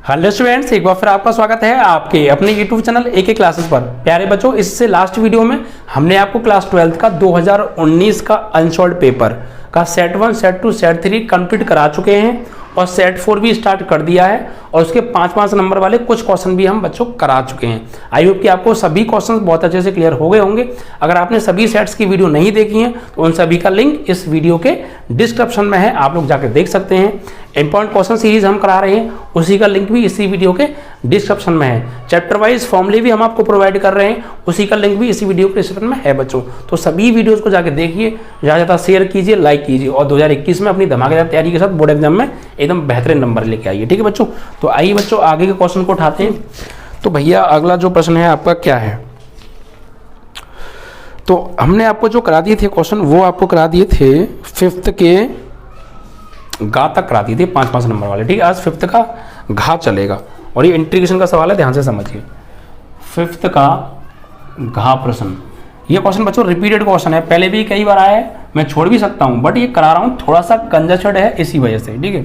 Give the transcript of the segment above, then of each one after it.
Hello students, एक बार फिर आपका स्वागत है आपके अपने यूट्यूब चैनल एके क्लासेस पर। प्यारे बच्चों, इससे लास्ट वीडियो में हमने आपको क्लास 12 का 2019 का अनसॉल्व्ड पेपर का सेट 1, सेट 2, सेट 3 कंप्लीट करा चुके हैं और सेट 4 भी स्टार्ट कर दिया है और उसके 5-5 नंबर वाले कुछ क्वेश्चन भी हम बच्चों करा चुके हैं। आई होप कि आपको सभी क्वेश्चन बहुत अच्छे से क्लियर हो गए होंगे। अगर आपने सभी सेट्स की वीडियो नहीं देखी है तो उन सभी का लिंक इस वीडियो के डिस्क्रिप्शन में है, आप लोग जाकर देख सकते हैं। इंपॉर्टेंट क्वेश्चन सीरीज हम करा रहे हैं, उसी का लिंक भी इसी वीडियो के डिस्क्रिप्शन में है। चैप्टर वाइज फॉर्मूले भी हम आपको प्रोवाइड कर रहे हैं, उसी का लिंक भी इसी वीडियो के डिस्क्रिप्शन में है बच्चों। तो सभी वीडियोस को जाकर देखिए, ज़्यादा ज़्यादा शेयर कीजिए, लाइक कीजिए और 2021 में अपनी धमाकेदार तैयारी के साथ बोर्ड एग्जाम में एकदम बेहतरीन नंबर लेके आइए। ठीक है बच्चों, तो आइए बच्चों आगे के क्वेश्चन को उठाते हैं। तो भैया अगला जो प्रश्न है आपका क्या है, तो हमने आपको जो करा दिए थे क्वेश्चन वो आपको करा दिए थे 5th के गा तक करा दिए थे, 5-5 नंबर वाले। ठीक है, आज 5th का घा चलेगा और ये इंटीग्रेशन का सवाल है, ध्यान से समझिए। 5th का घा प्रश्न, ये क्वेश्चन बच्चों रिपीटेड क्वेश्चन है, पहले भी कई बार आया है, मैं छोड़ भी सकता हूं बट ये करा रहा हूं, थोड़ा सा कंजस्टेड है इसी वजह से। ठीक है,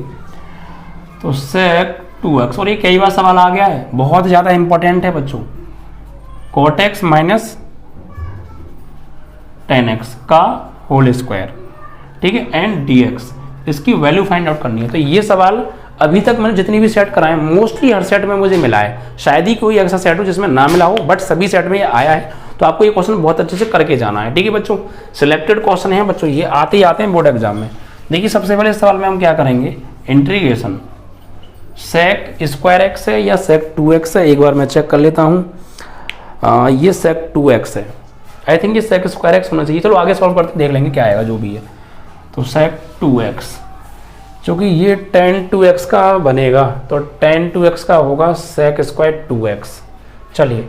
तो sec 2x, और ये कई बार सवाल आ गया है, बहुत ज्यादा इंपॉर्टेंट है बच्चों। cot x minus tan x का होल स्क्वायर, ठीक है, एंड dx, इसकी वैल्यू फाइंड आउट करनी है। तो ये सवाल अभी तक मैंने जितनी भी सेट कराए मोस्टली हर सेट में मुझे मिला है, शायद ही कोई ऐसा सेट हो जिसमें ना मिला हो, बट सभी सेट में ये आया है। तो आपको ये क्वेश्चन बहुत अच्छे से करके जाना है। ठीक है बच्चों, सिलेक्टेड क्वेश्चन है बच्चों, ये आते ही आते हैं बोर्ड एग्जाम में। देखिए सबसे पहले इस सवाल में हम क्या करेंगे, इंटीग्रेशन sec स्क्वायर एक्स है या sec 2x है, एक बार मैं चेक कर लेता हूँ। ये sec 2x है, आई थिंक ये sec स्क्वायर एक्स होना चाहिए। चलो आगे सॉल्व करते देख लेंगे क्या आएगा जो भी है। तो sec 2x, क्योंकि ये tan 2x का बनेगा तो tan 2x का होगा sec स्क्वायर 2x। चलिए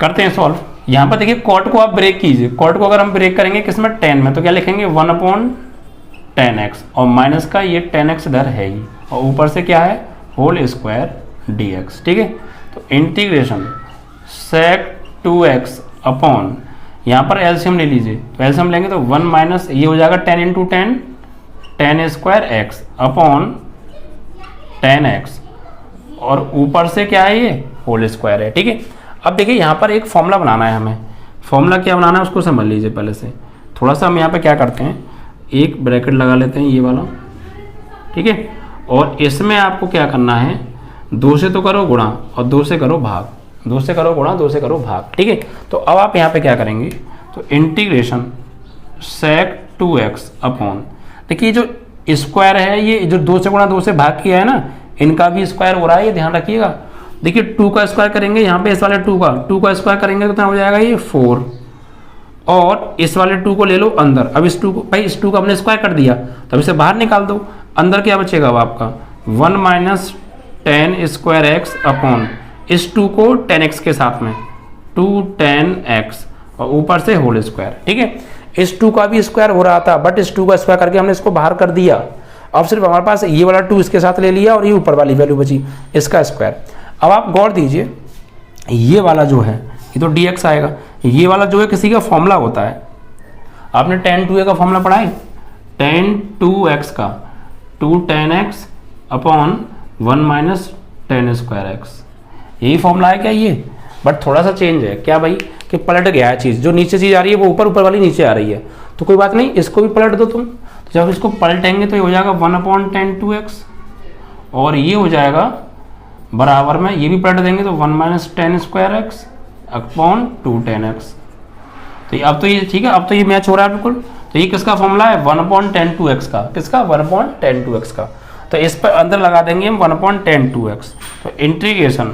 करते हैं सॉल्व। यहाँ पर देखिए कॉट को आप ब्रेक कीजिए, कॉट को अगर हम ब्रेक करेंगे किसमें, tan में, तो क्या लिखेंगे 1/tan x और माइनस का ये tan x इधर है ही और ऊपर से क्या है होल स्क्वायर dx। ठीक है, तो इंटीग्रेशन sec 2x अपॉन, यहाँ पर एलसीएम ले लीजिए, तो एलसीएम लेंगे तो 1 माइनस ये हो जाएगा tan into tan square x upon tan x और ऊपर से क्या है ये होल स्क्वायर है। ठीक है, अब देखिए यहाँ पर एक फॉर्मूला बनाना है हमें। फॉर्मूला क्या बनाना है उसको समझ लीजिए पहले से। थोड़ा सा हम यहाँ पे क्या करते हैं, एक ब्रैकेट लगा लेते हैं ये वाला, ठीक है, और इसमें आपको क्या करना है, 2 से तो करो गुणा और 2 से करो भाग, 2 से करो गुणा 2 से करो भाग। ठीक है, तो अब आप यहाँ पे क्या करेंगे, तो इंटीग्रेशन sec 2x अपॉन, देखिए जो स्क्वायर है ये जो 2 से गुणा 2 से भाग किया है ना, इनका भी स्क्वायर हो रहा है, ये ध्यान रखिएगा। देखिए 2 का स्क्वायर करेंगे यहाँ पे, इस वाले 2 का स्क्वायर करेंगे तो कितना हो जाएगा ये 4, और इस वाले 2 को ले लो अंदर। अब इस 2 को, भाई इस 2 का हमने स्क्वायर कर दिया तो इसे बाहर निकाल दो, अंदर क्या बचेगा अब आपका 1 minus tan square x upon इस 2 को tan x के साथ में 2 tan x और ऊपर से होल स्क्वायर। ठीक है, इस 2 का भी स्क्वायर हो रहा था बट इस 2 का स्क्वायर करके हमने इसको बाहर कर दिया। अब सिर्फ हमारे पास ये वाला 2 इसके साथ ले लिया और ये ऊपर वाली वैल्यू बची इसका स्क्वायर। अब आप गौर दीजिए, ये वाला जो है ये तो dx आएगा, ये वाला जो है किसी का फॉर्मूला होता है, आपने tan 2a का फॉर्मूला पढ़ा है, tan 2x का 2 tan x upon 1 minus tan square x, यही फॉर्मूला है क्या ये, बट थोड़ा सा चेंज है क्या भाई कि पलट गया है चीज़, जो नीचे चीज़ आ रही है वो ऊपर, ऊपर वाली नीचे आ रही है, तो कोई बात नहीं, इसको भी पलट दो तुम। तो जब इसको पलटेंगे तो ये हो जाएगा 1/tan 2x और ये हो जाएगा बराबर में, ये भी पलट देंगे तो 1 minus tan square x upon 2 tan x। तो अब तो ये ठीक है, अब तो ये मैच हो रहा है बिल्कुल। तो ये किसका फॉर्मूला है 1/tan 2x का, किसका 1/tan 2x का, तो इस पर अंदर लगा देंगे हम 1/tan 2x। तो इंटीग्रेशन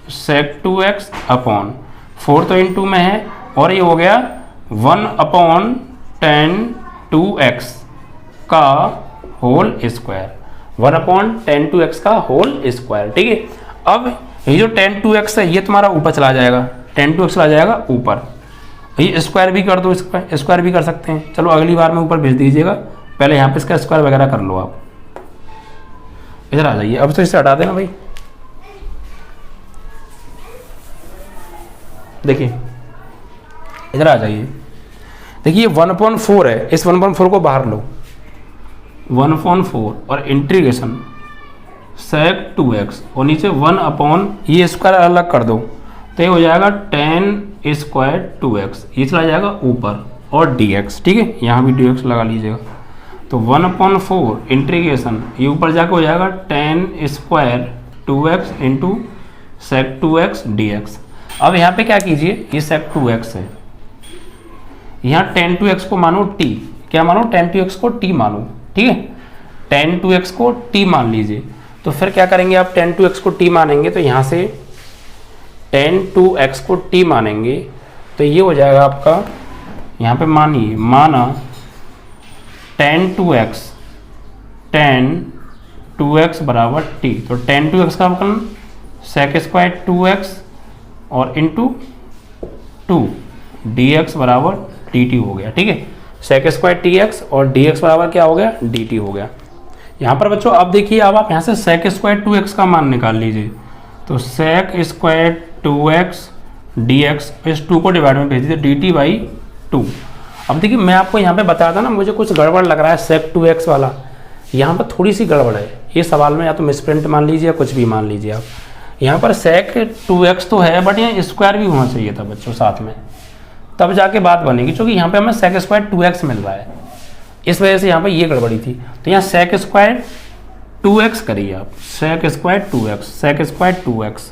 sec 2x अपॉन 4 तो इन 2 में है और ये हो गया 1/tan 2x का होल स्क्वायर, 1/tan 2x का होल स्क्वायर। ठीक है, अब ये जो tan 2x है ये तुम्हारा ऊपर चला जाएगा, tan 2x चला जाएगा ऊपर, ये स्क्वायर भी कर दो, स्क्वायर भी कर सकते हैं। चलो अगली बार में ऊपर भेज दीजिएगा, पहले यहाँ पे इसका स्क्वायर वगैरह कर लो आप। इधर आ जाइए, अब तो इसे हटा देना भाई। देखिए इधर आ जाइए, देखिए 1/4 है, इस 1/4 को बाहर लो, 1/4 और इंटीग्रेशन sec 2x और नीचे 1 अपॉन ये स्क्वायर अलग कर दो तो ये हो जाएगा tan स्क्वायर 2x, ये चला जाएगा ऊपर और dx, ठीक है, यहाँ भी dx लगा लीजिएगा। तो 1/4 इंटीग्रेशन ये ऊपर जाकर हो जाएगा tan square 2x into sec 2x dx। अब यहाँ पे क्या कीजिए, ये sec 2x है, यहाँ tan 2x को मानो t, क्या मानो, tan 2x को t मानो, ठीक है, tan 2x को t मान लीजिए। तो फिर क्या करेंगे आप, tan 2x को t मानेंगे तो यहाँ से tan 2x को t मानेंगे तो ये हो जाएगा आपका, यहाँ पे मानिए, माना tan 2x बराबर t, तो tan 2x का अवकलन sec स्क्वायर 2x और इंटू 2 dx बराबर dt हो गया, ठीक है, sec स्क्वायर dx और dx बराबर क्या हो गया, dt हो गया। यहाँ पर बच्चों अब देखिए, अब आप यहाँ से sec स्क्वायर 2x का मान निकाल लीजिए, तो sec स्क्वायर 2x dx इस 2 को डिवाइड में भेज दीजिए dt बाई 2। अब देखिए मैं आपको यहाँ पे बताया था ना, मुझे कुछ गड़बड़ लग रहा है sec 2x वाला, यहाँ पर थोड़ी सी गड़बड़ है, ये सवाल में या तो मिसप्रिंट मान लीजिए या कुछ भी मान लीजिए आप। यहाँ पर sec 2x तो है बट यहाँ स्क्वायर भी होना चाहिए था बच्चों साथ में, तब जाके बात बनेगी, क्योंकि यहाँ पे हमें sec स्क्वायर 2x मिल रहा है, इस वजह से यहाँ पे ये गड़बड़ी थी। तो यहाँ sec स्क्वायर 2x करिए आप, sec square 2x, sec square 2x,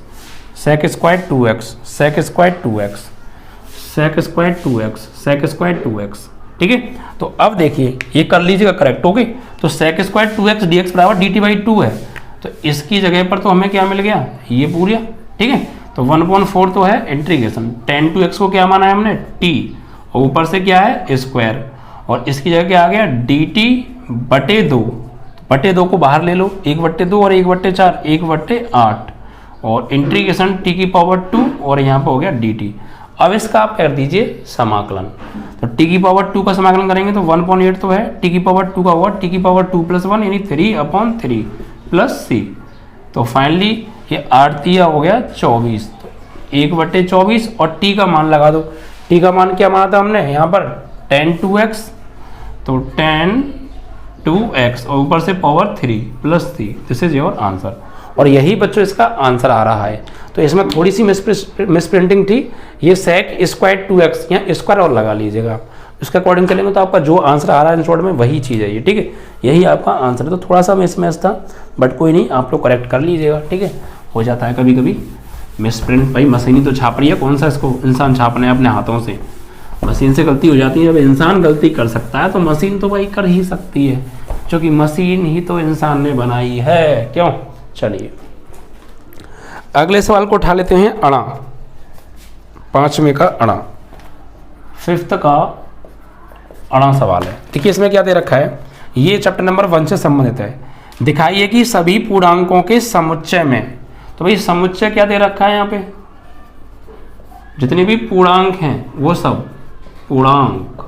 sec square 2x, sec square 2x, sec square 2x, sec square 2x, ठीक है। तो अब देखिए ये कर लीजिएगा करेक्ट, ओके। तो sec स्क्वायर 2x dx बराबर dt बाई 2 है, तो इसकी जगह पर तो हमें क्या मिल गया, ये पूरा, ठीक है। तो 1/4 तो है इंटीग्रेशन, tan 2x को क्या माना है हमने, t, और ऊपर से क्या है स्क्वायर, और इसकी जगह क्या आ गया, dt बटे 2, बटे 2 को बाहर ले लो, 1/2 और 1/4, 1/8 और इंटीग्रेशन t की पावर 2 और यहाँ पर हो गया dt। अब इसका आप कर दीजिए समाकलन, तो t की पावर 2 का समाकलन करेंगे तो 1/8 तो है, t की पावर 2 का होगा t की पावर 2 + 1 यानी 3/3 प्लस c। तो फाइनली ये 8 हो गया 24, तो 1/24 और t का मान लगा दो, t का मान क्या माना था हमने यहाँ पर, tan 2x, तो tan 2x और ऊपर से power 3 plus 3, this is your answer. और यही बच्चों इसका आंसर आ रहा है। तो इसमें थोड़ी सी मिसप्रिंटिंग थी, ये sec स्क्वायर 2x यहाँ स्क्वायर और लगा लीजिएगा, उसके अकॉर्डिंग चलेंगे तो आपका जो आंसर आ रहा है इन शॉर्ट में वही चीज़ है ये, ठीक है, यही आपका आंसर है। तो थोड़ा सा मिसमैच था बट कोई नहीं, आप लोग करेक्ट कर लीजिएगा, ठीक है, हो जाता है कभी कभी मिसप्रिंट, भाई मशीन तो छाप रही है, कौन सा इसको इंसान छापना है अपने हाथों से, मशीन से गलती हो जाती है। जब इंसान गलती कर सकता है तो मशीन तो भाई कर ही सकती है, क्योंकि मशीन ही तो इंसान ने बनाई है, क्यों। चलिए अगले सवाल को उठा लेते हैं, अणा, 5वें का अणा, 5th का अणा सवाल है। देखिए इसमें क्या दे रखा है, ये चैप्टर नंबर 1 से संबंधित है। दिखाइए कि सभी पूर्णांकों के समुच्चय में, तो भाई समुच्चय क्या दे रखा है यहाँ पे, जितने भी पूर्णांक हैं वो सब पूर्णांक,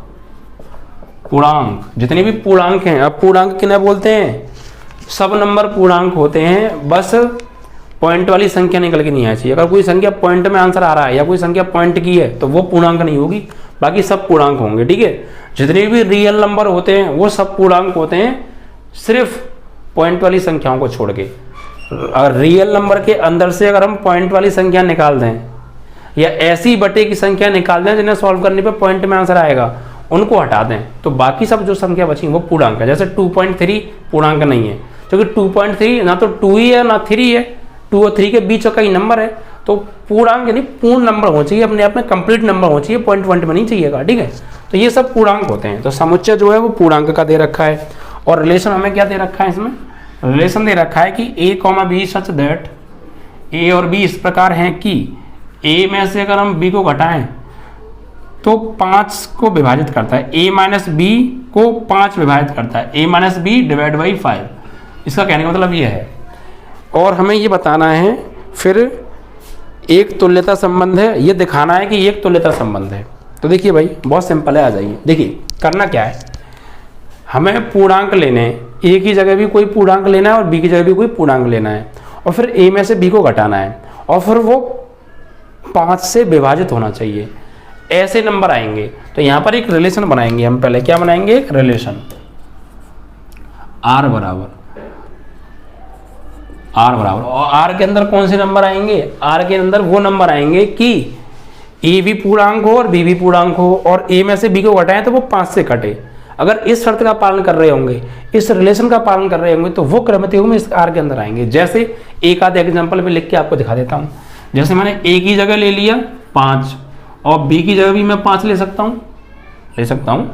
जितने भी पूर्णांक हैं, अब पूर्णांक किन्हें बोलते हैं, सब नंबर पूर्णांक होते हैं, बस पॉइंट वाली संख्या निकल के नहीं आनी चाहिए। अगर कोई संख्या पॉइंट में आंसर आ रहा है या कोई संख्या पॉइंट की है तो वो पूर्णांक नहीं होगी, बाकी सब पूर्णांक होंगे, ठीक है। जितने भी रियल नंबर होते हैं वो सब पूर्णांक होते हैं, सिर्फ पॉइंट वाली संख्याओं को छोड़ के। अगर रियल नंबर के अंदर से अगर हम पॉइंट वाली संख्या निकाल दें या ऐसी बटे की संख्या निकाल दें जिन्हें सॉल्व करने पे पॉइंट में आंसर आएगा, उनको हटा दें तो बाकी सब जो संख्या बची वो पूर्णांक है। जैसे 2.3 पूर्णांक नहीं है, क्योंकि 2.3 ना तो 2 ही है ना 3 है, 2 और 3 के बीच का ही नंबर है, तो पूर्णांक यानी पूर्ण नंबर होना चाहिए, अपने आप में कंप्लीट नंबर होना चाहिए, पॉइंट में नहीं चाहिएगा, ठीक है। तो ये सब पूर्णांक होते हैं। तो समुच्चय जो है वो पूर्णांक का दे रखा है, और रिलेशन हमें क्या दे रखा है, इसमें रिलेशन दे रखा है कि a, b such that a और b इस प्रकार हैं कि a में से अगर हम b को घटाएं तो 5 को विभाजित करता है, a माइनस b को 5 विभाजित करता है, a minus b divide by 5। इसका कहने का मतलब ये है। और हमें ये बताना है फिर एक तुल्यता संबंध है, ये दिखाना है कि एक तुल्यता संबंध है। तो देखिए भाई बहुत सिंपल है, आ जाइए। देखिए करना क्या है, हमें पूर्णांक लेने हैं, a की जगह भी कोई पूर्णांक लेना है और b की जगह भी कोई पूर्णांक लेना है, और फिर a में से b को घटाना है, और फिर वो 5 से विभाजित होना चाहिए। ऐसे नंबर आएंगे तो यहाँ पर एक रिलेशन बनाएंगे हम। पहले क्या बनाएंगे, एक रिलेशन, r बराबर आर बराबर, और आर के अंदर कौन से नंबर आएंगे, आर के अंदर वो नंबर आएंगे कि ए भी पूर्णांक हो और बी भी पूर्णांक हो, और ए में से बी को घटाएं तो वो 5 से कटे। अगर इस शर्त का पालन कर रहे होंगे, इस रिलेशन का पालन कर रहे होंगे, तो वो क्रमिक युग्म इस आर के अंदर आएंगे। जैसे एक आध एग्जांपल में लिख के आपको दिखा देता हूँ। जैसे मैंने ए की जगह ले लिया 5 और बी की जगह भी मैं 5 ले सकता हूँ,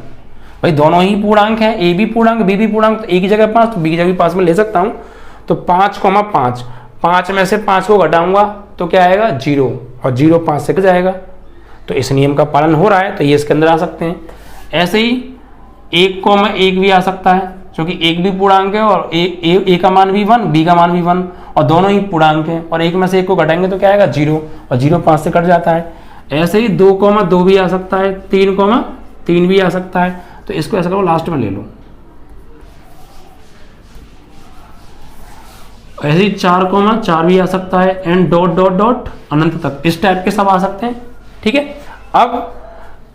भाई दोनों ही पूर्णांक हैं, ए भी पूर्णांक बी भी पूर्णांक, तो ए की जगह 5 तो बी की जगह भी 5 में ले सकता हूँ। तो 5,5, 5 में से 5 को घटाऊंगा तो क्या आएगा 0, और 0 5 से कट जाएगा। तो इस नियम का पालन हो रहा है, तो ये इसके अंदर आ सकते हैं। ऐसे ही 1,1 भी आ सकता है, क्योंकि एक भी पूर्णांक है और ए का मान भी 1, बी का मान भी 1, और दोनों ही पूर्णांक हैं, और एक में से एक को घटाएंगे तो क्या आएगा 0, और 0 5 से कट जाता है। ऐसे ही 2,2 भी आ सकता है, 3,3 भी आ सकता है। तो इसको ऐसा करो लास्ट में ले लो। ऐसे ही 4,4 भी आ सकता है, एंड डॉट डॉट डॉट अनंत तक, इस टाइप के सब आ सकते हैं। ठीक है, अब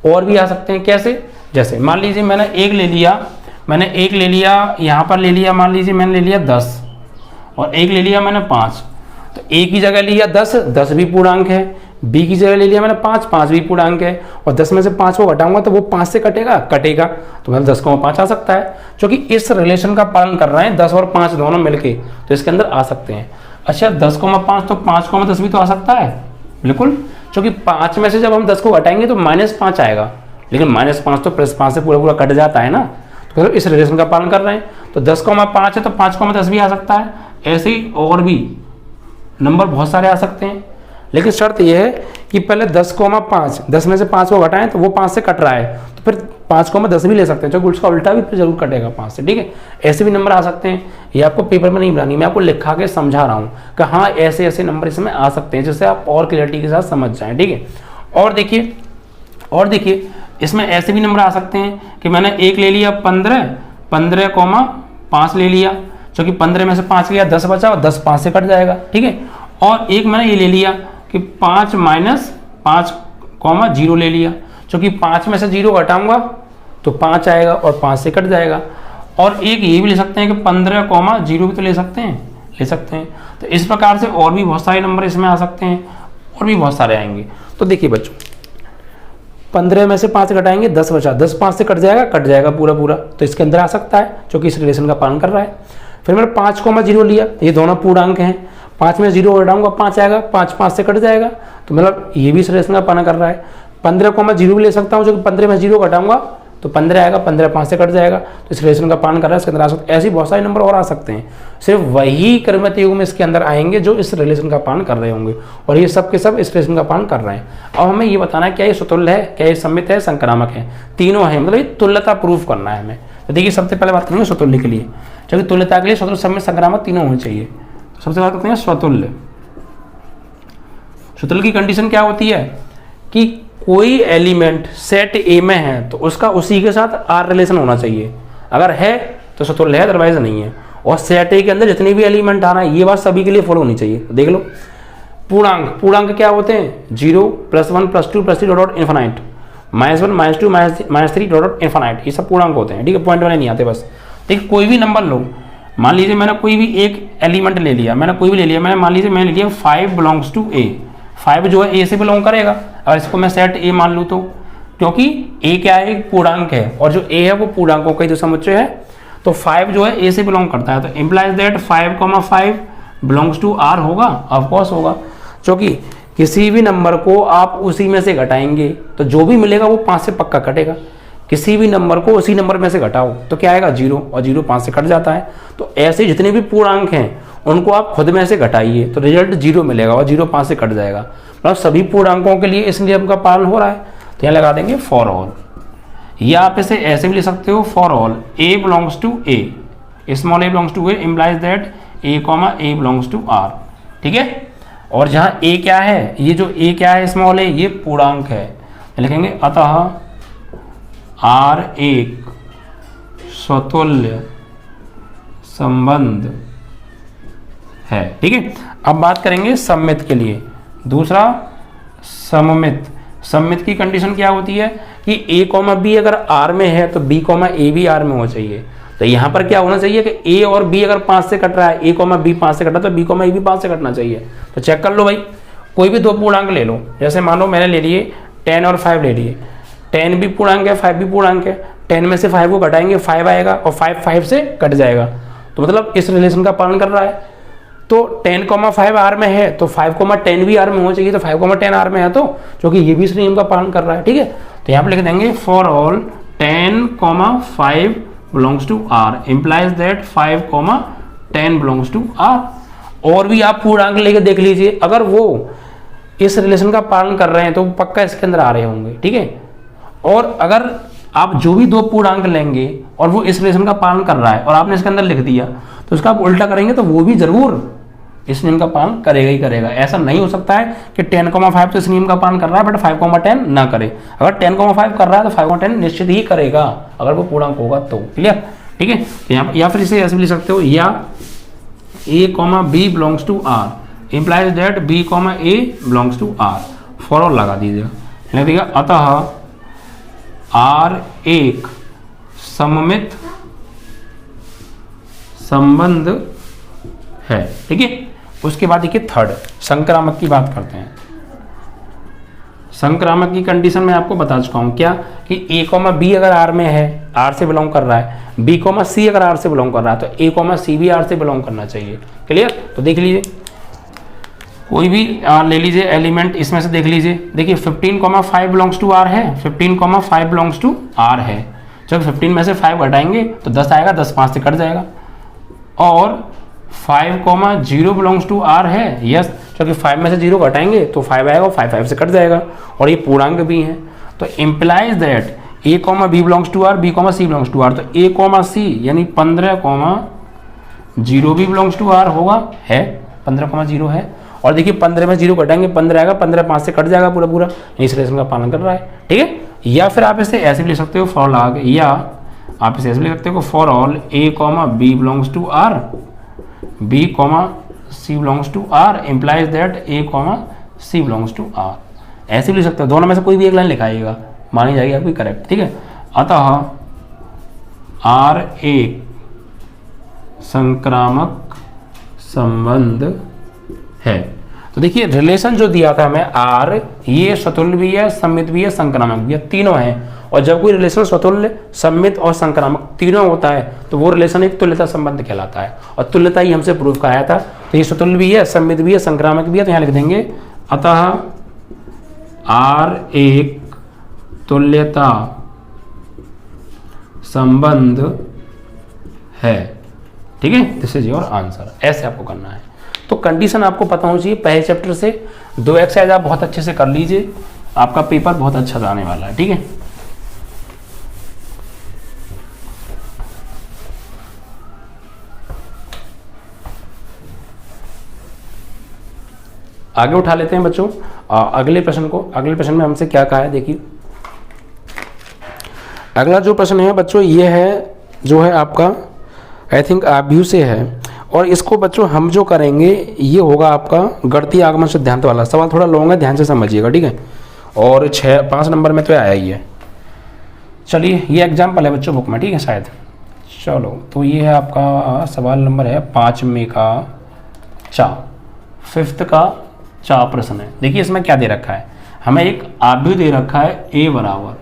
और भी आ सकते हैं। कैसे, जैसे मान लीजिए मैंने एक ले लिया, यहाँ पर ले लिया, मान लीजिए मैंने ले लिया 10 और एक ले लिया मैंने 5। तो ए की जगह लिया 10, 10 भी पूर्णांक है, बी की जगह ले लिया मैंने 5, 5 भी पूर्णांक है, और 10 में से 5 को घटाऊंगा तो वो 5 से कटेगा, तो मतलब 10,5 आ सकता है, क्योंकि इस रिलेशन का पालन कर रहे हैं 10 और 5 दोनों मिलके, तो इसके अंदर आ सकते हैं। अच्छा 10,5 तो 5,10 भी तो आ सकता है, बिल्कुल, क्योंकि 5 में से जब हम 10 को घटाएंगे तो -5 आएगा, लेकिन -5 तो +5 से पूरा कट जाता है ना, तो इस रिलेशन का पालन कर रहे हैं। तो 10,5 है तो 5,10 भी आ सकता है। ऐसे ही और भी नंबर बहुत सारे आ सकते हैं, लेकिन शर्त यह है कि पहले 10,5, 10 में से 5 को घटाएं तो वो 5 से कट रहा है, तो फिर 5,10 भी ले सकते हैं, क्योंकि उसका उल्टा भी जरूर कटेगा 5 से। ठीक है, ऐसे भी नंबर आ सकते हैं। ये आपको पेपर में नहीं बनानी, मैं आपको लिखा के समझा रहा हूँ कि हाँ ऐसे ऐसे नंबर इसमें आ सकते हैं, जिससे आप और क्लियरिटी के साथ समझ जाएं। ठीक है, और देखिए इसमें ऐसे भी नंबर आ सकते हैं कि मैंने एक ले लिया 15,5 ले लिया, क्योंकि 15 में से 5 लिया 10 बचा, और 10 5 से कट जाएगा। ठीक है, और एक मैंने ये ले लिया कि 5 - 5,0 ले लिया, क्योंकि 5 में से 0 घटाऊंगा तो 5 आएगा और 5 से कट जाएगा। और एक ये भी ले सकते हैं कि 15,0 भी तो ले सकते हैं। तो इस प्रकार से और भी बहुत सारे नंबर इसमें आ सकते हैं, और भी बहुत सारे आएंगे। तो देखिए बच्चों, 15 में से 5 घटाएंगे 10 बचा, 10 5 से कट जाएगा पूरा, तो इसके अंदर आ सकता है, क्योंकि इस रिलेशन का पालन कर रहा है। फिर मैंने 5,0 लिया, ये दोनों पूर्णांक हैं, 5 में 0 घटाऊंगा 5 आएगा, 5 5 से कट जाएगा, तो मतलब ये भी इस रिलेशन का पालन कर रहा है। 15,0 भी ले सकता हूँ, जो कि 15 में 0 घटाऊंगा तो 15 आएगा, 15 5 से कट जाएगा, तो इस रिलेशन का पालन कर रहा है, इसके अंदर आ सकते हैं। ऐसे बहुत सारे नंबर और आ सकते हैं, सिर्फ वही क्रमिक युग्म इसके अंदर आएंगे जो इस रिलेशन का पालन कर रहे होंगे, और ये सब के सब इस रिलेशन का पालन कर रहे हैं। अब हमें ये बताना है क्या ये स्वतुल्य है, क्या ये सममित है, संक्रामक है, तीनों है, मतलब ये तुल्यता प्रूफ करना है हमें। तो देखिए सबसे पहले बात करेंगे स्वतुल्य के लिए, क्योंकि तुल्यता के लिए स्वतुल्य, सममित, संक्रामक तीनों होने चाहिए। तो सबसे बात करते हैं स्वतुल्य। स्वतुल्य की कंडीशन क्या होती है कि कोई एलिमेंट सेट ए में है तो उसका उसी के साथ आर रिलेशन होना चाहिए, अगर है तो स्वतुल्य है, अदरवाइज नहीं है। और सेट ए के अंदर जितने भी एलिमेंट आ रहा है, ये बात सभी के लिए फॉलो होनी चाहिए। देख लो पूर्णांक क्या होते हैं, 0 +1 +2 +3 डॉट इन्फिनाइट, -1 -2 -3 डॉट इन्फिनाइट, ये सब पूर्णांक होते हैं। ठीक है, पॉइंट वाले नहीं आते बस। ठीक, कोई भी नंबर लो, मान लीजिए मैंने कोई भी एक एलिमेंट ले लिया, मैंने मान लीजिए मैंने ले लिया 5 बिलोंग्स टू ए, 5 जो है ए से बिलोंग करेगा, और इसको मैं सेट ए मान लूँ तो, क्योंकि ए क्या है, एक पूर्णांक है, और जो ए है वो पूर्णांकों का ही तो समुच्चय है, तो 5 जो है ए से बिलोंग करता है, तो implies that 5,5 belongs to R होगा, ऑफ कोर्स होगा, क्योंकि किसी भी नंबर को आप उसी में से घटाएंगे तो जो भी मिलेगा वो 5 से पक्का कटेगा। किसी भी नंबर को उसी नंबर में से घटाओ तो क्या आएगा 0, और 0 5 से कट जाता है। तो ऐसे जितने भी पूर्णांक हैं उनको आप खुद में से घटाइए तो रिजल्ट 0 मिलेगा, और 0 5 से कट जाएगा, मतलब सभी पूर्णांकों के लिए इस नियम का पालन हो रहा है। तो यहाँ लगा देंगे फॉर ऑल, या आप इसे ऐसे भी ले सकते हो, for all A belongs to A, small A belongs to A implies that A belongs to R. ठीक है, और जहाँ ए क्या है, ये जो ए क्या है स्मॉल ए, ये पूर्णांक है, लिखेंगे अतः आर एक स्वतुल्य संबंध है। ठीक है, अब बात करेंगे सममित के लिए। दूसरा सममित की कंडीशन क्या होती है कि a, b अगर r में है तो b, a भी r में होना चाहिए। तो यहाँ पर क्या होना चाहिए कि ए और बी अगर 5 से कट रहा है, ए कॉमा बी 5 से कट रहा है, तो बी कॉमा ए भी 5 से कटना चाहिए। तो चेक कर लो भाई, कोई भी दो पूर्णांक ले लो, जैसे मान लो मैंने ले लिए 10 और 5 ले लिए, 10 भी पूर्णांक है 5 भी पूर्णांक है, 10 में से 5 को घटाएंगे 5 आएगा और 5 से कट जाएगा, तो मतलब इस रिलेशन का पालन कर रहा है। तो 10,5 आर में है तो 5,10 भी आर में होना चाहिए, तो 5,10 आर में है तो क्योंकि ये भी इस नियम का पालन कर रहा है। ठीक है, तो यहाँ पे लिख देंगे for all 10,5 belongs to R implies that 5,10 belongs to R. और भी आप पूर्णांक लेके देख लीजिए, अगर वो इस रिलेशन का पालन कर रहे हैं तो पक्का इसके अंदर आ रहे होंगे। ठीक है, और अगर आप जो भी दो पूर्णांक लेंगे और वो इस रिलेशन का पालन कर रहा है और आपने इसके अंदर लिख दिया, तो उसका आप उल्टा करेंगे तो वो भी जरूर इस नियम का पालन करेगा ही करेगा। ऐसा नहीं हो सकता है कि 10,5 तो इस नियम का पालन कर रहा है बट 5,10 ना करे। अगर 10,5 कर रहा है तो 5,10 निश्चित ही करेगा अगर वो पूर्णांक होगा तो। क्लियर? ठीक है, यहाँ या फिर इसे ऐसे भी लिख सकते हो, या a, b belongs to r implies that b, a belongs to r। For all लगा दीजिएगा, लिख दीजिएगा अतः r एक सममित संबंध है। ठीक है, उसके बाद देखिए थर्ड संक्रामक की बात करते हैं। संक्रामक की कंडीशन में आपको बता चुका हूं क्या कि a, b अगर r में है, r से बिलोंग कर रहा है, b, c अगर r से बिलोंग कर रहा है तो a, c भी r से बिलोंग करना चाहिए। क्लियर? तो देख लीजिए, कोई भी ले लीजिए एलिमेंट, इसमें से देख लीजिए, देखिए 15,5 बिलोंग्स टू r है, 15,5 बिलोंग्स टू r है। जब 15 में से 5 घटाएंगे तो 10 आएगा, 10 5 से कट जाएगा। और 5,0 बिलोंग्स टू r है, यस, क्योंकि 5 में से 0 घटाएंगे तो 5 आएगा और 5 से कट जाएगा, और ये पूर्णांक भी है। तो implies that a, b belongs to r, b, c belongs to r, तो a, c यानी 15,0 भी बिलोंग्स टू r होगा, है 15,0 है। और देखिए 15 में 0 घटाएंगे 15 आएगा, 15 5 से कट जाएगा पूरा पूरा, इस रिलेशन का पालन कर रहा है। ठीक है, या फिर आप इसे ऐसे भी लिख सकते हो फॉर लॉग, या आप इसे ऐसे लिख सकते हो for all a, b belongs to r, b, c belongs to r implies that a, c belongs to r। ऐसे भी लिख सकते हो, दोनों में से कोई भी एक लाइन लिखाइएगा, मानी जाएगी आपकी करेक्ट। ठीक है, अतः r एक संक्रामक संबंध है। तो देखिए रिलेशन जो दिया था हमें r, ये स्वतुल्य भी है, सममित भी है, संक्रामक भी है, तीनों हैं। और जब कोई रिलेशन स्वतुल्य, सममित और संक्रामक तीनों होता है तो वो रिलेशन एक तुल्यता संबंध कहलाता है, और तुल्यता ही हमसे प्रूव कराया था। तो ये स्वतुल्य भी है, सममित भी है, संक्रामक भी है, तो यहाँ लिख देंगे अतः r एक तुल्यता संबंध है। ठीक है, दिस इज योर आंसर। ऐसे आपको करना है। तो कंडीशन आपको पता होनी चाहिए पहले चैप्टर से। 2 एक्सरसाइज आप बहुत अच्छे से कर लीजिए, आपका पेपर बहुत अच्छा जाने वाला है। ठीक है, आगे उठा लेते हैं बच्चों अगले प्रश्न को। अगले प्रश्न में हमसे क्या कहा है, देखिए अगला जो प्रश्न है बच्चों ये है जो है आपका आई थिंक आव्यू से है, और इसको बच्चों हम जो करेंगे ये होगा आपका गणितीय आगमन सिद्धांत वाला। सवाल थोड़ा लॉन्ग है, ध्यान से समझिएगा। ठीक है, और 5 नंबर में तो आया ही है। चलिए ये एग्जाम्पल है बच्चों बुक में, ठीक है शायद। चलो तो ये है आपका सवाल नंबर है 5 में का 5th का 4 प्रश्न है। देखिए इसमें क्या दे रखा है, हमें एक आव्यूह दे रखा है a बराबर,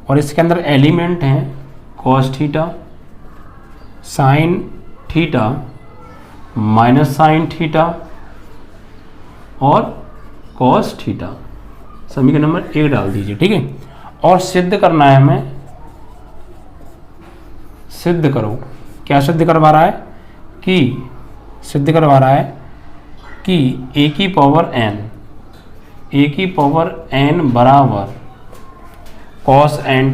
और इसके अंदर एलिमेंट हैं cos theta, sine theta, minus sine theta और cos थीटा। समीकरण नंबर 1 डाल दीजिए। ठीक है, और सिद्ध करना है हमें, सिद्ध करो। क्या सिद्ध करवा रहा है कि सिद्ध करवा रहा है कि a की पावर n बराबर cos n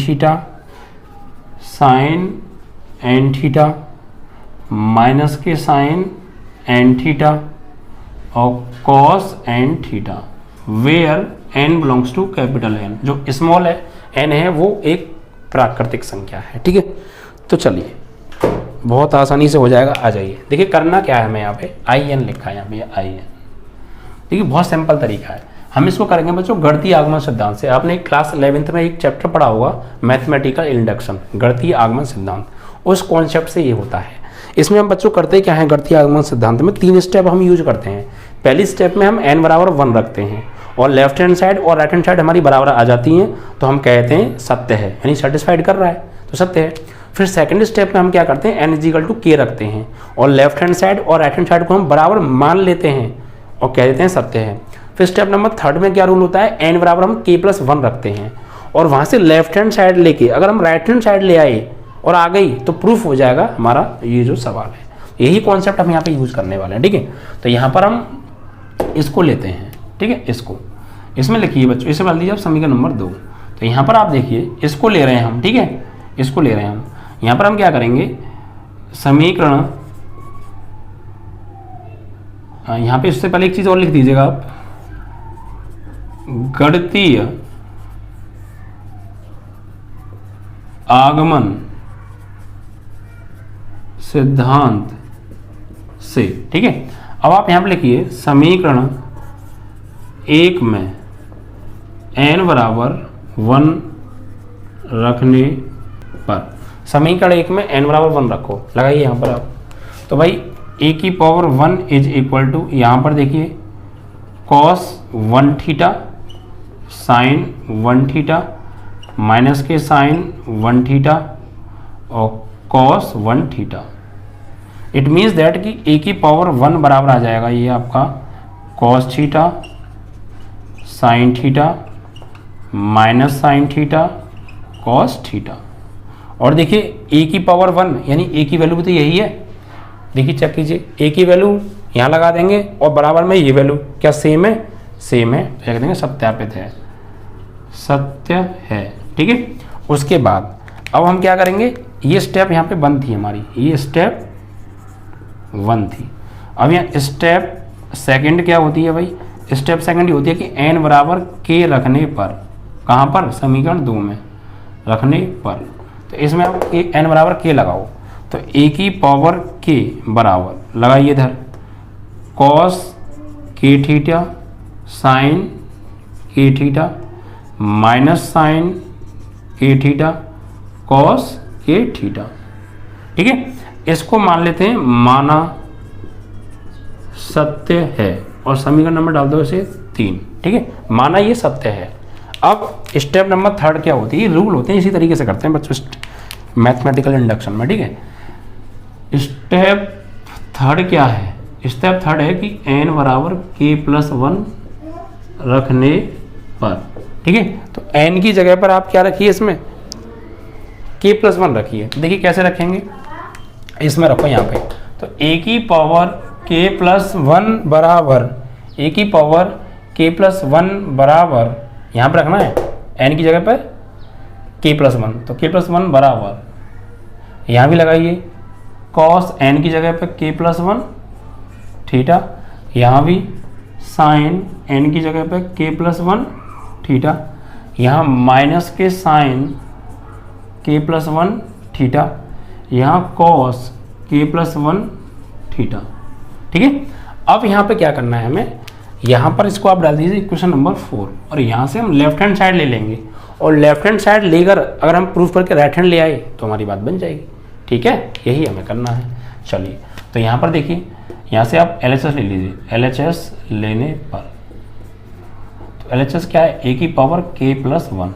theta sine n theta minus के साइन n थीटा और cos n theta, where n belongs to capital N। जो स्मॉल है n है वो एक प्राकृतिक संख्या है। ठीक है, तो चलिए बहुत आसानी से हो जाएगा। आ जाइए, देखिए करना क्या है हमें यहाँ पे in लिखा है, यहाँ पे in। देखिए बहुत सिंपल तरीका है, हम इसको करेंगे बच्चों गणितीय आगमन सिद्धांत से। आपने क्लास 11th में एक चैप्टर पढ़ा होगा मैथमेटिकल इंडक्शन, गणितीय आगमन सिद्धांत, उस कॉन्सेप्ट से ये होता है। इसमें हम बच्चों करते क्या है, गणितीय आगमन सिद्धांत में 3 स्टेप हम यूज करते हैं। पहली स्टेप में हम n बराबर 1 रखते हैं और लेफ्ट हैंड साइड और राइट हैंड साइड हमारी बराबर आ जाती हैं, तो हम कहते हैं सत्य है, यानी सेटिस्फाइड कर रहा है तो सत्य है। फिर सेकंड स्टेप में हम क्या करते हैं, n इजिकल टू k रखते हैं और लेफ्ट हैंड साइड और राइट हैंड साइड को हम बराबर मान लेते हैं और कह देते हैं सत्य है। फिर स्टेप नंबर 3 में क्या रूल होता है, n बराबर हम k+1 रखते हैं और वहाँ से लेफ्ट हैंड साइड लेके अगर हम राइट हैंड साइड ले आए और आ गई तो प्रूफ हो जाएगा हमारा ये जो सवाल है। यही कॉन्सेप्ट हम यहाँ पे यूज करने वाले हैं, ठीक है। तो यहाँ पर हम इसको लेते हैं, ठीक है, इसको इसमें लिखिए बच्चों, इसे बदल दीजिए आप समीकरण नंबर 2। तो यहाँ पर आप देखिए इसको ले रहे हैं हम, ठीक है, इसको ले रहे हैं हम। यहाँ पर हम क्या करेंगे, समीकरण, यहाँ पे इससे पहले एक चीज और लिख दीजिएगा आप, गणितीय आगमन सिद्धांत से, ठीक है। अब आप यहां पे लिखिए समीकरण 1 में n बराबर 1 रखने पर, समीकरण 1 में n बराबर 1 रखो, लगाइए यहां पर आप। तो भाई a की पावर 1 इज इक्वल टू, यहां पर देखिए cos 1 theta sine 1 theta minus के साइन 1 थीटा और cos 1 theta. It means that कि a की पावर 1 बराबर आ जाएगा ये आपका cos theta sine theta minus sine theta cos theta. और देखिए a की पावर 1 यानी a की वैल्यू भी तो यही है, देखिए चेक कीजिए, a की वैल्यू यहाँ लगा देंगे और बराबर में ये वैल्यू क्या सेम है, सेम है, तो कह देंगे सत्यापित है, सत्य है, ठीक है। उसके बाद अब हम क्या करेंगे, ये स्टेप यहाँ पे बंद थी हमारी, ये स्टेप 1 थी। अब यहाँ स्टेप सेकंड क्या होती है भाई, स्टेप सेकंड ये होती है कि n बराबर k रखने पर, कहाँ पर, समीकरण 2 में रखने पर, तो इसमें आप n बराबर k लगाओ, तो a की पावर k बराबर लगाइए इधर cos k theta sine k theta minus sine k theta cos k theta, ठीक है। इसको मान लेते हैं माना सत्य है और समीकरण नंबर डाल दो इसे 3, ठीक है, माना ये सत्य है। अब स्टेप नंबर 3 क्या होती है, रूल होते हैं इसी तरीके से करते हैं बच्चों मैथमेटिकल इंडक्शन में, ठीक है। स्टेप 3 क्या है, स्टेप 3 है कि n बराबर k+1 रखने पर, ठीक है। तो n की जगह पर आप क्या रखिए, इसमें k+1 रखिए। देखिए कैसे रखेंगे, इसमें रखो यहाँ पे, तो a की पावर k+1 बराबर, a की पावर k+1 बराबर यहाँ पर रखना है n की जगह पर k+1, तो k+1 बराबर यहाँ भी लगाइए cos n की जगह पर k+1 थीटा, यहाँ भी साइन n की जगह पर k+1 थीटा, यहाँ माइनस के साइन k+1 थीटा, यहाँ cos k+1 थीटा, ठीक है। अब यहाँ पे क्या करना है हमें, यहाँ पर इसको आप डाल दीजिए इक्वेशन नंबर 4 और यहाँ से हम लेफ्ट हैंड साइड ले लेंगे और लेफ्ट हैंड साइड लेकर अगर हम प्रूफ करके राइट हैंड ले आए तो हमारी बात बन जाएगी, ठीक है। यही हमें करना है। चलिए तो यहाँ पर देखिए, यहाँ से आप LHS ले लीजिए, LHS लेने पर, तो LHS क्या है, a की पावर k+1,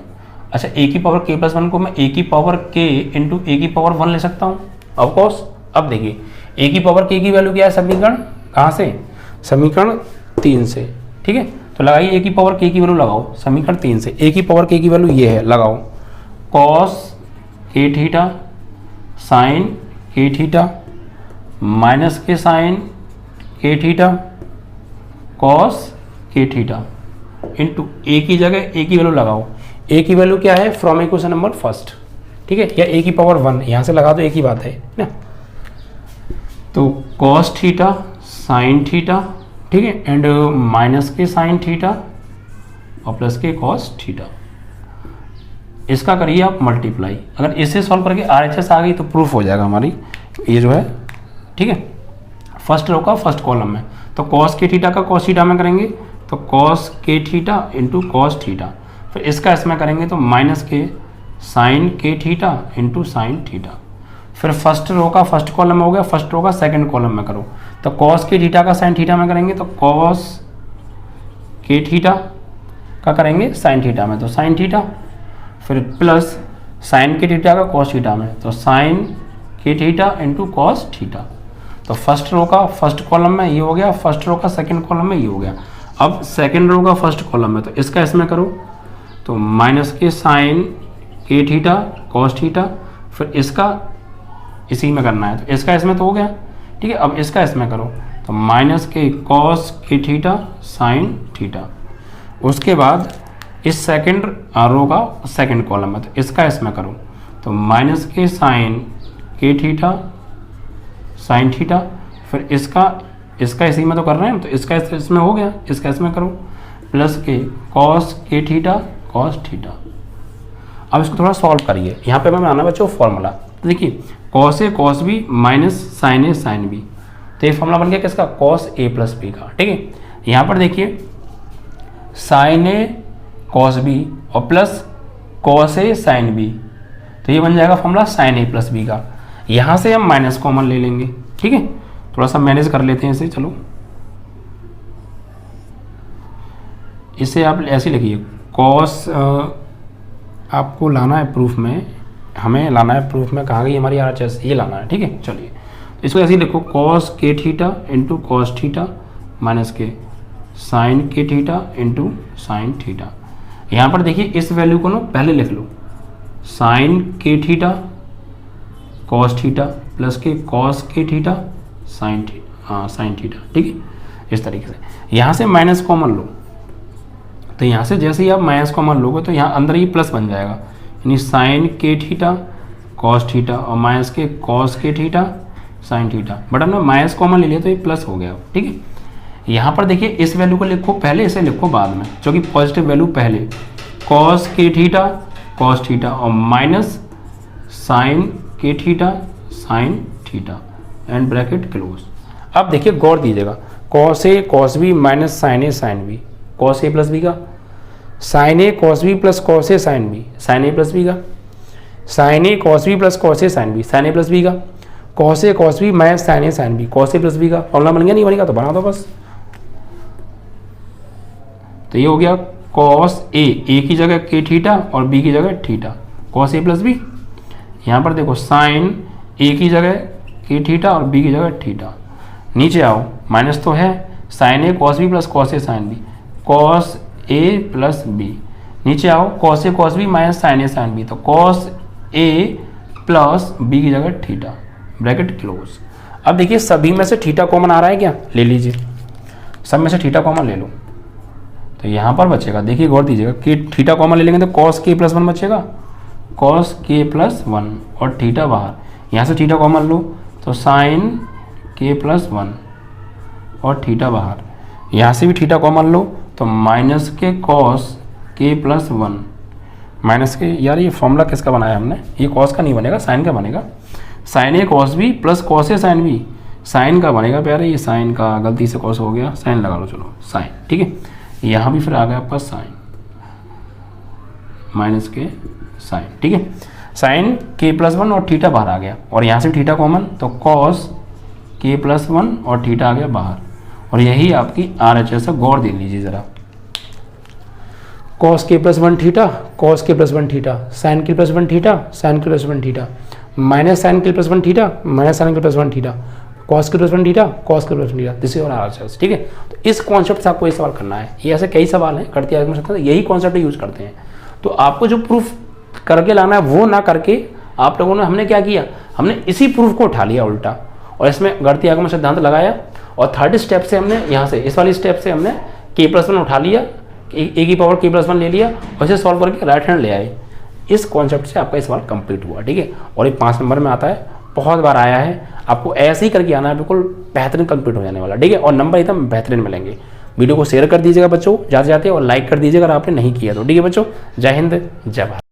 अच्छा a की पावर k+1 को मैं a की पावर k इंटू a की पावर 1 ले सकता हूँ ऑफकोर्स। अब देखिए a की पावर k की वैल्यू क्या है, समीकरण कहाँ से, समीकरण 3 से, ठीक है। तो लगाइए a की पावर k की वैल्यू लगाओ समीकरण 3 से, a की पावर k की वैल्यू ये है, लगाओ cos k theta sine k theta minus के sine k theta cos k theta into a की जगह a की वैल्यू लगाओ, a की वैल्यू क्या है, फ्रॉम इक्वेशन नंबर 1, ठीक है, या a की पावर 1 यहाँ से लगा दो, एक ही बात है ना। तो cos थीटा साइन थीटा, ठीक है, एंड माइनस के साइन थीटा और प्लस के cos थीटा, इसका करिए आप मल्टीप्लाई। अगर इसे सॉल्व करके RHS आ गई तो प्रूफ हो जाएगा हमारी ये जो है, ठीक है, फर्स्ट रो का फर्स्ट कॉलम में। तो cos के थीटा का cos थीटा में करेंगे तो कॉस के थीटा इंटू कॉस थीटा, फिर इसका इसमें करेंगे तो माइनस के साइन के थीटा इंटू साइन थीटा। फिर फर्स्ट रो का फर्स्ट कॉलम में हो गया, फर्स्ट रो का सेकंड कॉलम में करो, तो कॉस के थीटा का साइन थीटा में करेंगे तो कॉस के थीटा का करेंगे साइन थीटा में तो साइन थीटा, फिर प्लस साइन के थीटा का कॉस थीटा में तो साइन के थीटा इंटू कॉस थीटा। तो फर्स्ट रो का फर्स्ट कॉलम में ये हो गया, फर्स्ट रो का सेकंड कॉलम में ये हो गया। अब सेकंड रो का फर्स्ट कॉलम में तो इसका इसमें करो तो माइनस के साइन के थीटा कॉस थीटा, फिर इसका इसी में करना है तो इसका इसमें तो हो गया, ठीक है। अब इसका इसमें करो तो माइनस के कॉस के थीटा साइन थीटा। उसके बाद इस सेकंड रो का सेकंड कॉलम में तो इसका इसमें करो तो माइनस के साइन के थीटा साइन थीटा, फिर इसका इसी में तो कर रहे हैं तो इसका इसमें हो गया, इसका इसमें करो प्लस के कॉस के थीटा कॉस थीटा। अब इसको थोड़ा सॉल्व करिए, यहाँ पे मैं बनाना बच्चों फॉर्मूला। तो देखिए cos A cos B minus sign A sine B, तो ये फॉर्मूला बन गया किसका, कॉस ए प्लस बी का, ठीक है। यहाँ पर देखिए साइन ए कॉस बी और plus cos A sine B, तो ये बन जाएगा फॉर्मूला साइन ए प्लस बी का। यहाँ से हम माइनस कॉमन ले लेंगे, ठीक है। थोड़ा सा मैनेज कर लेते हैं इसे, चलो इसे आप ऐसे लिखिए कॉस, आपको लाना है प्रूफ में, हमें लाना है प्रूफ में, कहाँ गई हमारी RHS, ये लाना है, ठीक है। चलिए तो इसको ऐसे ही लिखो कॉस के theta into cos theta minus के साइन के थीटा इंटू साइन थीटा। यहाँ पर देखिए इस वैल्यू को ना पहले लिख लो, साइन के थीटा कॉस थीटा प्लस के कॉस के थीटा साइन थीटा, ठीक है। इस तरीके से यहाँ से माइनस कॉमन लो, तो यहाँ से जैसे ही आप माइनस कॉमन लोगे तो यहाँ अंदर ही प्लस बन जाएगा, यानी साइन के थीटा कॉस थीटा और माइनस के कॉस के थीटा साइन थीटा। बट हमने माइनस कॉमन ले लिया तो ये प्लस हो गया, ठीक है। यहाँ पर देखिए इस वैल्यू को लिखो पहले, इसे लिखो बाद में, जो कि पॉजिटिव वैल्यू पहले, कॉस के थीटा और माइनस साइन के theta sine theta and bracket close. अब देखिए गौर दीजिएगा, cos A cos B minus sign A sine B, cos A plus B का, sign A cos B plus cos A sine B, sign A plus B का, sign A cos B plus cos A sine B, sign A plus B का, cos A cos B minus sign A sine B, cos A plus B का। Formula बन गया, नहीं बनेगा तो बना दो बस। तो ये हो गया कॉस ए की जगह के थीटा और बी की जगह theta, cos A plus B. यहाँ पर देखो साइन ए की जगह के थीटा और बी की जगह थीटा। नीचे आओ, माइनस तो है, sign A cos B plus cos A sine B, cos A plus B. नीचे आओ, cos A cos B minus sign A sine B, तो कॉस ए प्लस बी की जगह थीटा, ब्रैकेट क्लोज। अब देखिए सभी में से थीटा कॉमन आ रहा है क्या, ले लीजिए, सब में से थीटा कॉमन ले लो, तो यहाँ पर बचेगा, देखिए गौर दीजिएगा कि थीटा कॉमन ले लेंगे तो कॉस के प्लस वन बचेगा, कॉस के प्लस वन और थीटा बाहर, यहाँ से थीटा कॉमन लो तो साइन के प्लस वन और थीटा बाहर, यहाँ से भी थीटा कॉमन लो तो माइनस के cos k plus one, minus के, यार ये फॉर्मूला किसका बनाया हमने, ये कॉस का नहीं बनेगा, साइन का बनेगा, sign A cos B plus cos A sine B, sign का बनेगा प्यारे, ये साइन का गलती से कॉस हो गया, साइन लगा लो, चलो साइन, ठीक है। यहाँ भी फिर आ गया आपका साइन माइनस के साइन, ठीक है, साइन के प्लस वन और थीटा बाहर आ गया, और यहाँ से थीटा कॉमन तो कॉस के प्लस वन और थीटा आ गया बाहर, और यही आपकी RHS है। गौर दे लीजिए ज़रा, cos k plus one theta cos k plus one theta, sine k plus one theta sine k plus one theta, minus sine k plus one theta minus sine k plus one theta, cos k plus one theta cos k plus one theta, this is और RHS, ठीक है। तो इस concept से आपको ये सवाल करना है, ये ऐसे कई सवाल हैं करते हैं, यही कॉन्सेप्ट यूज करते हैं। तो आपको जो प्रूफ करके लाना है वो ना करके आप लोगों ने, हमने क्या किया, हमने इसी प्रूफ को उठा लिया उल्टा, और इसमें गणितीय आगमन सिद्धांत लगाया, और थर्ड स्टेप से हमने यहाँ से इस वाली स्टेप से हमने के प्लस वन उठा लिया, ए की पावर के प्लस वन ले लिया और इसे सॉल्व करके राइट हैंड ले आए। इस कॉन्सेप्ट से आपका ये सवाल कंप्लीट हुआ, ठीक है। और ये 5 नंबर में आता है, बहुत बार आया है, आपको ऐसे ही करके आना है, बिल्कुल बेहतरीन कंप्लीट हो जाने वाला, ठीक है। और नंबर एकदम बेहतरीन मिलेंगे। वीडियो को शेयर कर दीजिएगा बच्चों जाते जाते, और लाइक कर दीजिएगा अगर आपने नहीं किया तो, ठीक है बच्चों। जय हिंद, जय भारत।